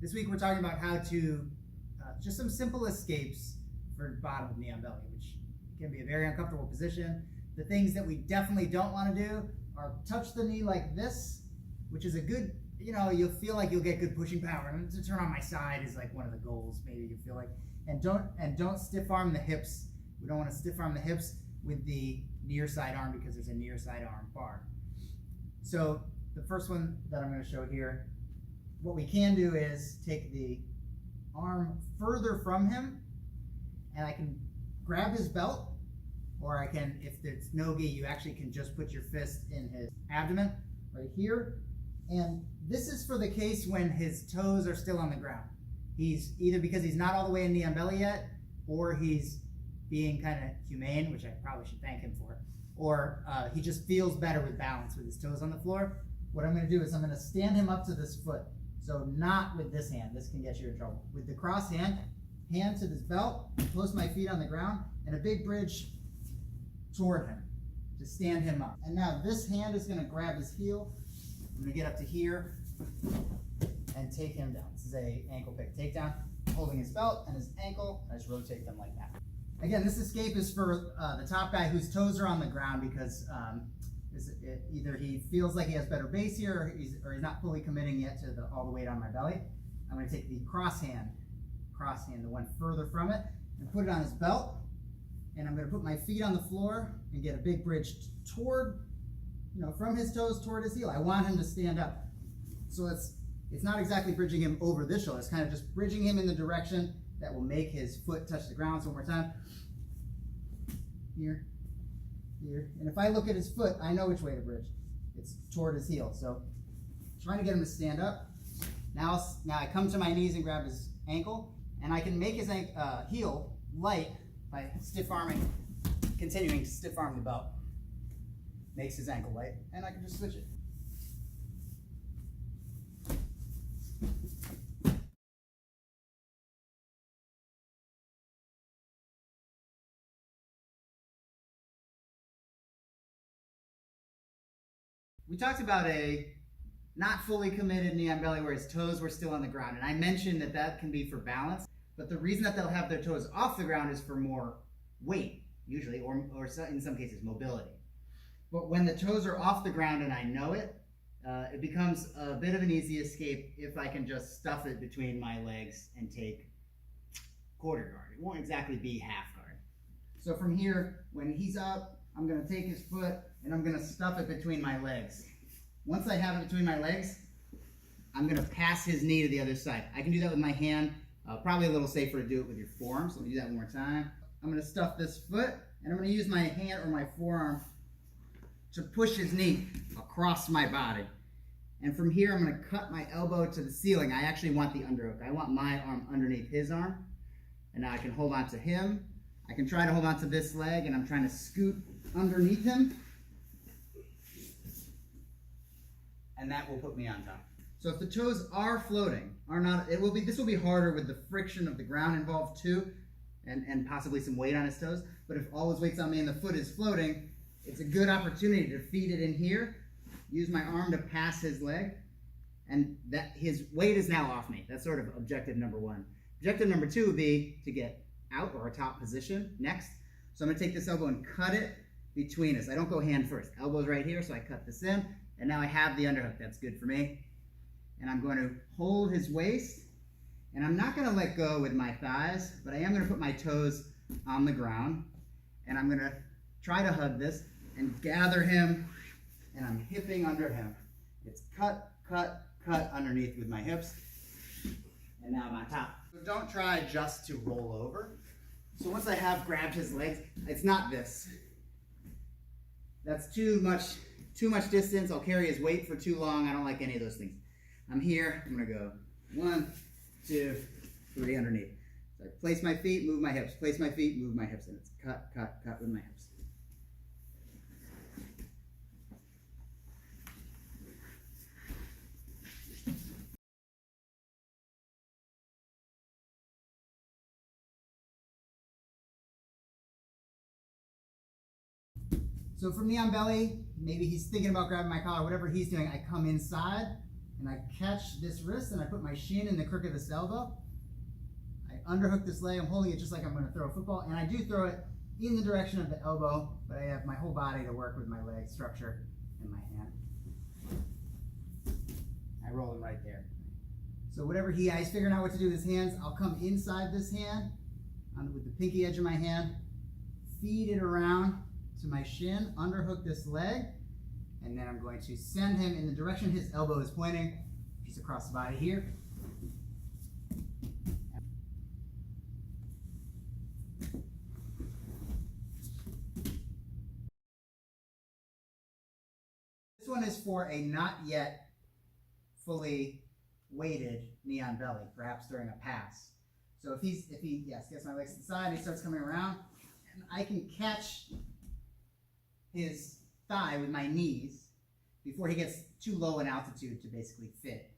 This week we're talking about how to, just some simple escapes for bottom of knee on belly, which can be a very uncomfortable position. The things that we definitely don't want to do are touch the knee like this, which is a good, you'll feel like you'll get good pushing power. And to turn on my side is like one of the goals, maybe you feel like. And don't stiff arm the hips. We don't want to stiff arm the hips with the near side arm because there's a near side arm bar. So the first one that I'm going to show here, what we can do is take the arm further from him, and I can grab his belt, or I can, if it's no-gi, you actually can just put your fist in his abdomen right here. And this is for the case when his toes are still on the ground. He's either because he's not all the way in knee on belly yet, or he's being kind of humane, which I probably should thank him for, or he just feels better with balance with his toes on the floor. What I'm going to do is I'm going to stand him up to this foot. So not with this hand, this can get you in trouble. With the cross hand to this belt, post my feet on the ground, and a big bridge toward him to stand him up. And now this hand is going to grab his heel. I'm going to get up to here and take him down. This is a ankle pick takedown, holding his belt and his ankle. I just rotate them like that. Again, this escape is for the top guy whose toes are on the ground because either he feels like he has better base here, or he's not fully committing yet to all the weight on my belly. I'm going to take the cross hand, the one further from it, and put it on his belt. And I'm going to put my feet on the floor and get a big bridge toward, from his toes toward his heel. I want him to stand up. So it's not exactly bridging him over this shoulder. It's kind of just bridging him in the direction that will make his foot touch the ground. So one more time. Here. And if I look at his foot, I know which way to bridge. It's toward his heel. So trying to get him to stand up. Now I come to my knees and grab his ankle, and I can make his heel light by continuing to stiff arm the belt. Makes his ankle light, and I can just switch it. We talked about a not fully committed knee on belly where his toes were still on the ground. And I mentioned that can be for balance, but the reason that they'll have their toes off the ground is for more weight, usually, or in some cases, mobility. But when the toes are off the ground and I know it, it becomes a bit of an easy escape if I can just stuff it between my legs and take quarter guard. It won't exactly be half guard. So from here, when he's up, I'm going to take his foot and I'm going to stuff it between my legs. Once I have it between my legs, I'm going to pass his knee to the other side. I can do that with my hand. Probably a little safer to do it with your forearm, so let me do that one more time. I'm going to stuff this foot, and I'm going to use my hand or my forearm to push his knee across my body. And from here, I'm going to cut my elbow to the ceiling. I actually want the underhook. I want my arm underneath his arm. And now I can hold on to him. I can try to hold on to this leg, and I'm trying to scoot underneath him. And that will put me on top. So if the toes are floating, this will be harder with the friction of the ground involved too, and possibly some weight on his toes. But if all his weight's on me and the foot is floating, it's a good opportunity to feed it in here, use my arm to pass his leg, and that his weight is now off me. That's sort of objective number one. Objective number two would be to get out or a top position next. So I'm going to take this elbow and cut it between us. I don't go hand first. Elbow's right here, so I cut this in, and now I have the underhook. That's good for me. And I'm going to hold his waist, and I'm not going to let go with my thighs, but I am going to put my toes on the ground, and I'm going to try to hug this and gather him, and I'm hipping under him. It's cut, cut, cut underneath with my hips, and now I'm on top. So don't try just to roll over. So once I have grabbed his legs, it's not this. That's too much distance. I'll carry his weight for too long. I don't like any of those things. I'm here. I'm going to go 1, 2, 3 underneath. So I place my feet, move my hips. Place my feet, move my hips. And it's cut, cut, cut with my hips. So from knee on belly, maybe he's thinking about grabbing my collar, whatever he's doing, I come inside and I catch this wrist and I put my shin in the crook of this elbow. I underhook this leg. I'm holding it just like I'm going to throw a football, and I do throw it in the direction of the elbow, but I have my whole body to work with my leg structure and my hand. I roll him right there. So whatever he's figuring out what to do with his hands, I'll come inside this hand with the pinky edge of my hand, feed it around to my shin, underhook this leg, and then I'm going to send him in the direction his elbow is pointing. He's across the body here. This one is for a not yet fully weighted knee on belly, perhaps during a pass. So if he gets my legs to the side, and he starts coming around, and I can catch his thigh with my knees before he gets too low in altitude to basically fit.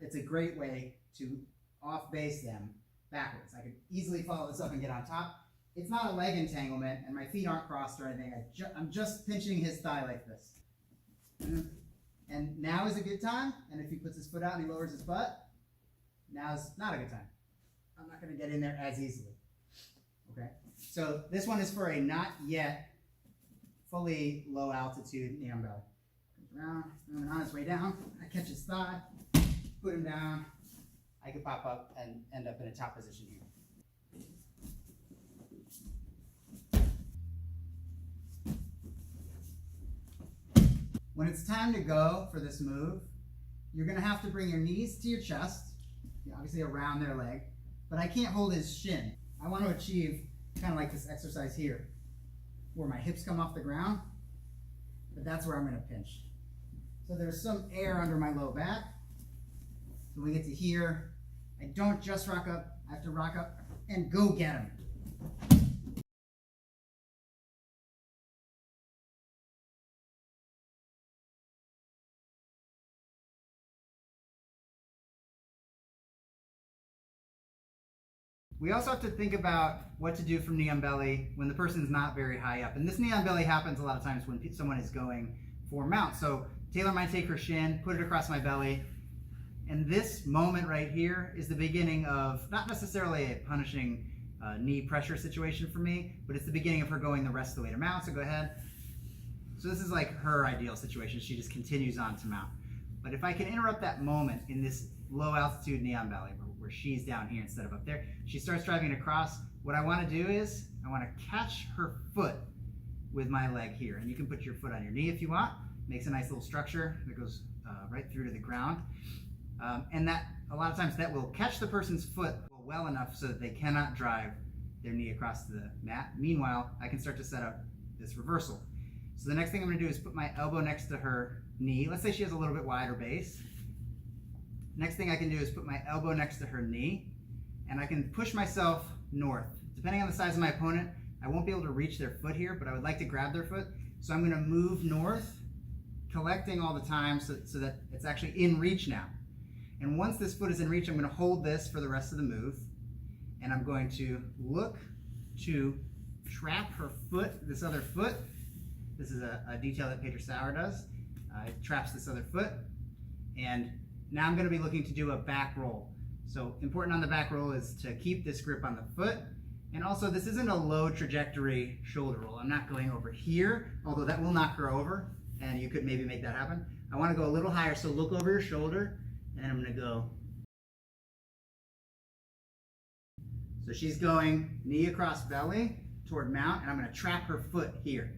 It's a great way to off-base them backwards. I could easily follow this up and get on top. It's not a leg entanglement, and my feet aren't crossed or anything. I'm just pinching his thigh like this. And now is a good time, and if he puts his foot out and he lowers his butt, now is not a good time. I'm not going to get in there as easily. Okay, so this one is for a not yet fully low altitude knee on belly. Comes around, moving on his way down. I catch his thigh, put him down. I could pop up and end up in a top position here. When it's time to go for this move, you're going to have to bring your knees to your chest, obviously around their leg, but I can't hold his shin. I want to achieve kind of like this exercise here, where my hips come off the ground, but that's where I'm going to pinch. So there's some air under my low back. So when we get to here, I don't just rock up, I have to rock up and go get him. We also have to think about what to do from knee on belly when the person's not very high up. And this knee on belly happens a lot of times when someone is going for mount. So Taylor might take her shin, put it across my belly, and this moment right here is the beginning of not necessarily a punishing knee pressure situation for me, but it's the beginning of her going the rest of the way to mount. So go ahead. So this is like her ideal situation. She just continues on to mount. But if I can interrupt that moment in this low altitude knee on belly, where she's down here instead of up there, she starts driving across. What I want to do is I want to catch her foot with my leg here, and you can put your foot on your knee if you want. Makes a nice little structure that goes right through to the ground, and that a lot of times that will catch the person's foot well enough so that they cannot drive their knee across the mat. Meanwhile, I can start to set up this reversal. So the next thing I'm going to do is put my elbow next to her knee. Let's say she has a little bit wider base. Next thing I can do is put my elbow next to her knee, and I can push myself north. Depending on the size of my opponent, I won't be able to reach their foot here, but I would like to grab their foot. So I'm going to move north, collecting all the time so that it's actually in reach now. And once this foot is in reach, I'm going to hold this for the rest of the move, and I'm going to look to trap her foot, this other foot. This is a detail that Pedro Sauer does. It traps this other foot, and now I'm going to be looking to do a back roll. So important on the back roll is to keep this grip on the foot. And also, this isn't a low trajectory shoulder roll. I'm not going over here, although that will knock her over, and you could maybe make that happen. I want to go a little higher, so look over your shoulder, and I'm going to go. So she's going knee across belly toward mount, and I'm going to trap her foot here.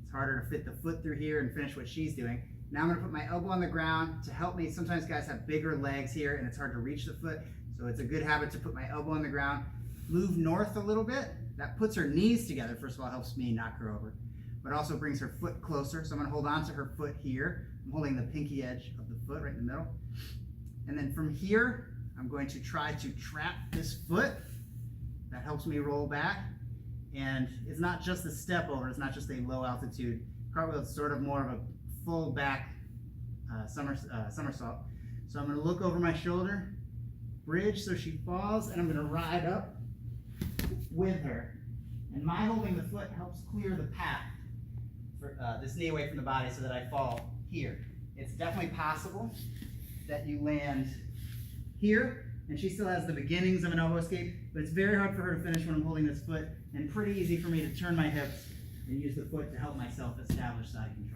It's harder to fit the foot through here and finish what she's doing. Now I'm going to put my elbow on the ground to help me. Sometimes guys have bigger legs here and it's hard to reach the foot, so it's a good habit to put my elbow on the ground. Move north a little bit. That puts her knees together. First of all, helps me knock her over, but also brings her foot closer. So I'm going to hold on to her foot here. I'm holding the pinky edge of the foot right in the middle. And then from here, I'm going to try to trap this foot. That helps me roll back. And it's not just a step over. It's not just a low altitude cartwheel. It's sort of more of a full back somersault. So I'm going to look over my shoulder, bridge so she falls, and I'm going to ride up with her. And my holding the foot helps clear the path for this knee away from the body so that I fall here. It's definitely possible that you land here, and she still has the beginnings of an elbow escape, but it's very hard for her to finish when I'm holding this foot, and pretty easy for me to turn my hips and use the foot to help myself establish side control.